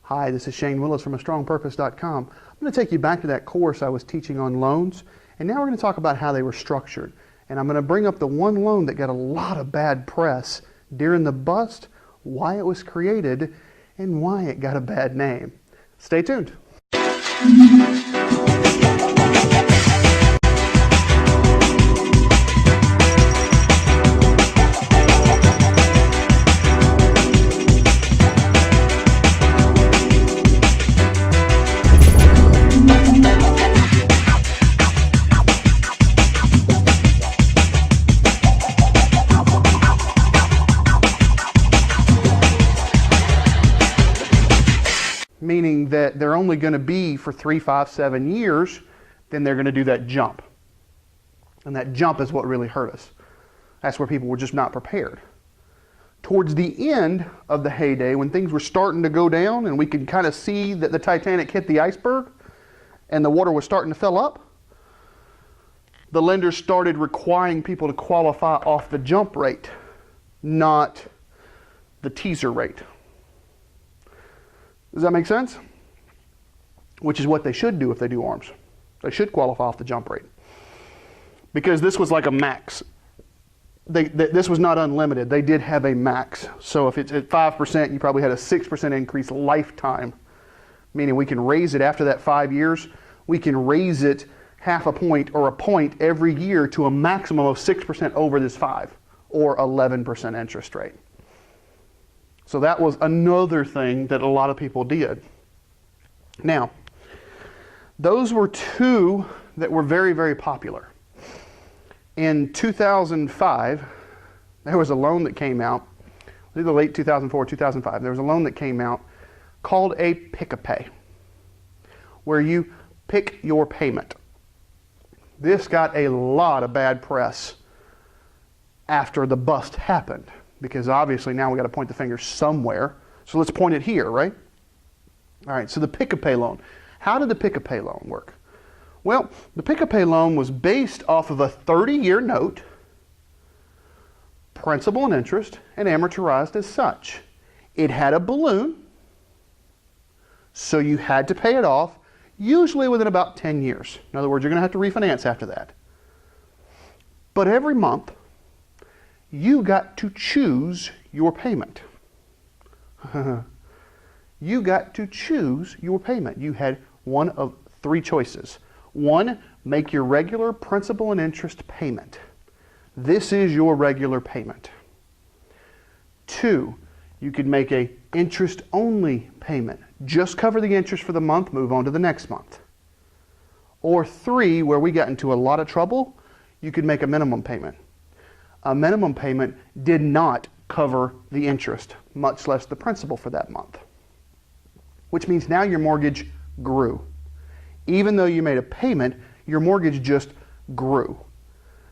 Hi, this is Shane Willis from astrongpurpose.com. I'm going to take you back to that course I was teaching on loans, and now we're going to talk about how they were structured. And I'm going to bring up the one loan that got a lot of bad press during the bust, why it was created, and why it got a bad name. Stay tuned. Meaning that they're only going to be for 3, 5, 7 years, then they're going to do that jump. And that jump is what really hurt us. That's where people were just not prepared. Towards the end of the heyday, when things were starting to go down and we could kind of see that the Titanic hit the iceberg and the water was starting to fill up, the lenders started requiring people to qualify off the jump rate, not the teaser rate. Does that make sense? Which is what they should do if they do ARMs. They should qualify off the jump rate. Because this was like a max. This was not unlimited. They did have a max. So if it's at 5%, you probably had a 6% increase lifetime. Meaning we can raise it after that 5 years. We can raise it half a point or a point every year to a maximum of 6% over this 5 or 11% interest rate. So that was another thing that a lot of people did. Now, those were two that were very, very popular. In 2005, there was a loan that came out, either late 2004 or 2005, there was a loan that came out called a Pick-a-Pay, where you pick your payment. This got a lot of bad press after the bust happened. Because obviously now we got to point the finger somewhere. So let's point it here, right? All right, so the Pick-a-Pay loan. How did the Pick-a-Pay loan work? Well, the Pick-a-Pay loan was based off of a 30-year note, principal and interest, and amortized as such. It had a balloon, so you had to pay it off, usually within about 10 years. In other words, you're going to have to refinance after that. But every month, you got to choose your payment. You got to choose your payment. You had one of 3 choices. 1, make your regular principal and interest payment. This is your regular payment. 2, you could make a interest-only payment. Just cover the interest for the month, move on to the next month. Or 3, where we got into a lot of trouble, you could make a minimum payment. A minimum payment did not cover the interest, much less the principal for that month. Which means now your mortgage grew. Even though you made a payment, your mortgage just grew.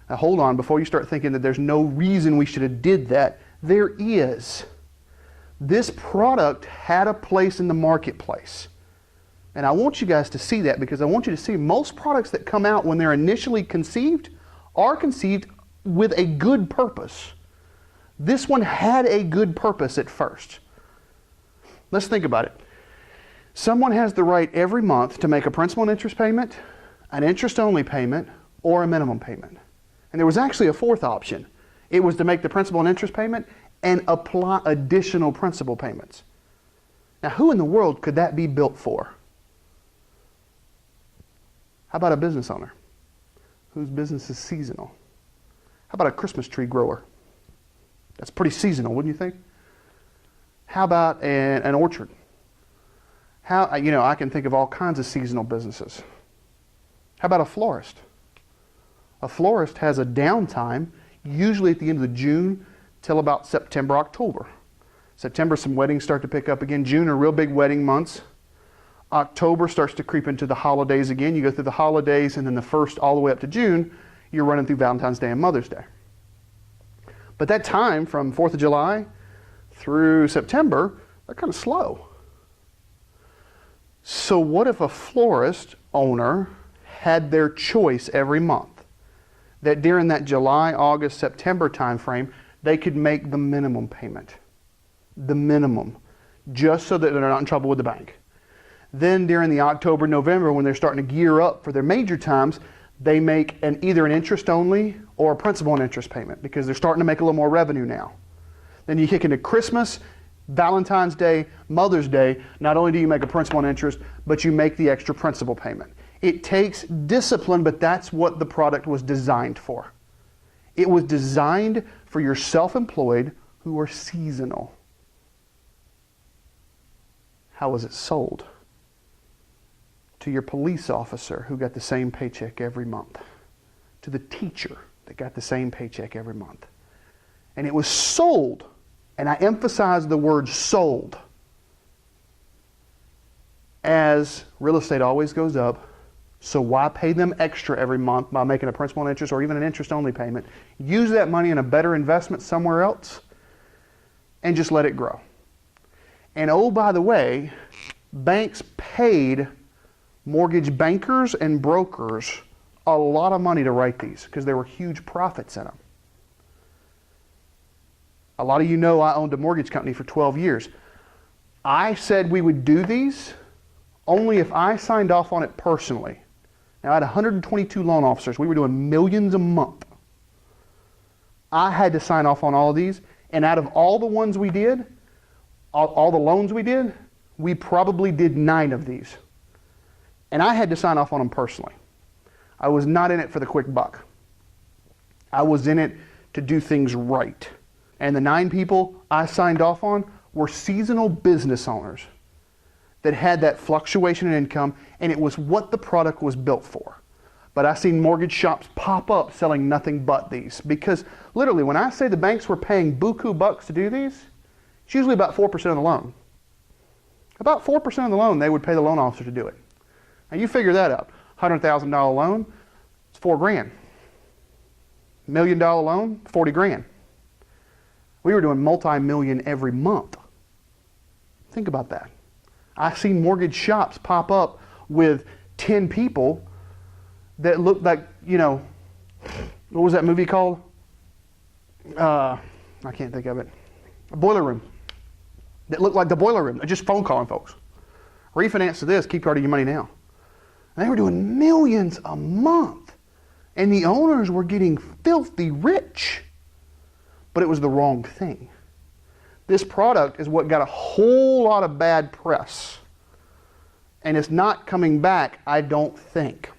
Now hold on, before you start thinking that there's no reason we should have did that, there is. This product had a place in the marketplace. And I want you guys to see that because I want you to see most products that come out when they're initially conceived are conceived with a good purpose. This one had a good purpose at first. Let's think about it. Someone has the right every month to make a principal and interest payment, an interest-only payment, or a minimum payment. And there was actually a 4th option. It was to make the principal and interest payment and apply additional principal payments. Now, who in the world could that be built for? How about a business owner whose business is seasonal? How about a Christmas tree grower? That's pretty seasonal, wouldn't you think? How about an orchard? I can think of all kinds of seasonal businesses. How about a florist? A florist has a downtime, usually at the end of June till about September, October. September, some weddings start to pick up again. June are real big wedding months. October starts to creep into the holidays again. You go through the holidays, and then the 1st all the way up to June, you're running through Valentine's Day and Mother's Day. But that time from 4th of July through September, they're kind of slow. So what if a florist owner had their choice every month? That during that July, August, September time frame, they could make the minimum payment. The minimum. just so that they're not in trouble with the bank. Then during the October, November, when they're starting to gear up for their major times, they make either an interest only or a principal and interest payment because they're starting to make a little more revenue now. Then you kick into Christmas, Valentine's Day, Mother's Day. Not only do you make a principal and interest, but you make the extra principal payment. It takes discipline, but that's what the product was designed for. It was designed for your self-employed who are seasonal. How was it sold? To your police officer who got the same paycheck every month. To the teacher that got the same paycheck every month. And it was sold, and I emphasize the word sold, as real estate always goes up, so why pay them extra every month by making a principal and interest or even an interest-only payment? Use that money in a better investment somewhere else and just let it grow. And oh, by the way, banks paid mortgage bankers and brokers a lot of money to write these because there were huge profits in them. A lot of you know I owned a mortgage company for 12 years. I said we would do these only if I signed off on it personally. Now, I had 122 loan officers. We were doing millions a month. I had to sign off on all of these, and out of all the ones we did, all the loans we did, we probably did 9 of these. And I had to sign off on them personally. I was not in it for the quick buck. I was in it to do things right. And the 9 people I signed off on were seasonal business owners that had that fluctuation in income, and it was what the product was built for. But I've seen mortgage shops pop up selling nothing but these because literally when I say the banks were paying buku bucks to do these, it's usually about 4% of the loan. About 4% of the loan they would pay the loan officer to do it. Now you figure that out. $100,000 loan, it's $4 grand. $1 million loan, 40 grand. We were doing multi-million every month. Think about that. I've seen mortgage shops pop up with 10 people that looked like, you know, what was that movie called? I can't think of it. A boiler room. That looked like the boiler room. They're just phone calling folks. Refinance to this, keep part of your money now. And they were doing millions a month. And the owners were getting filthy rich. But it was the wrong thing. This product is what got a whole lot of bad press. And it's not coming back, I don't think.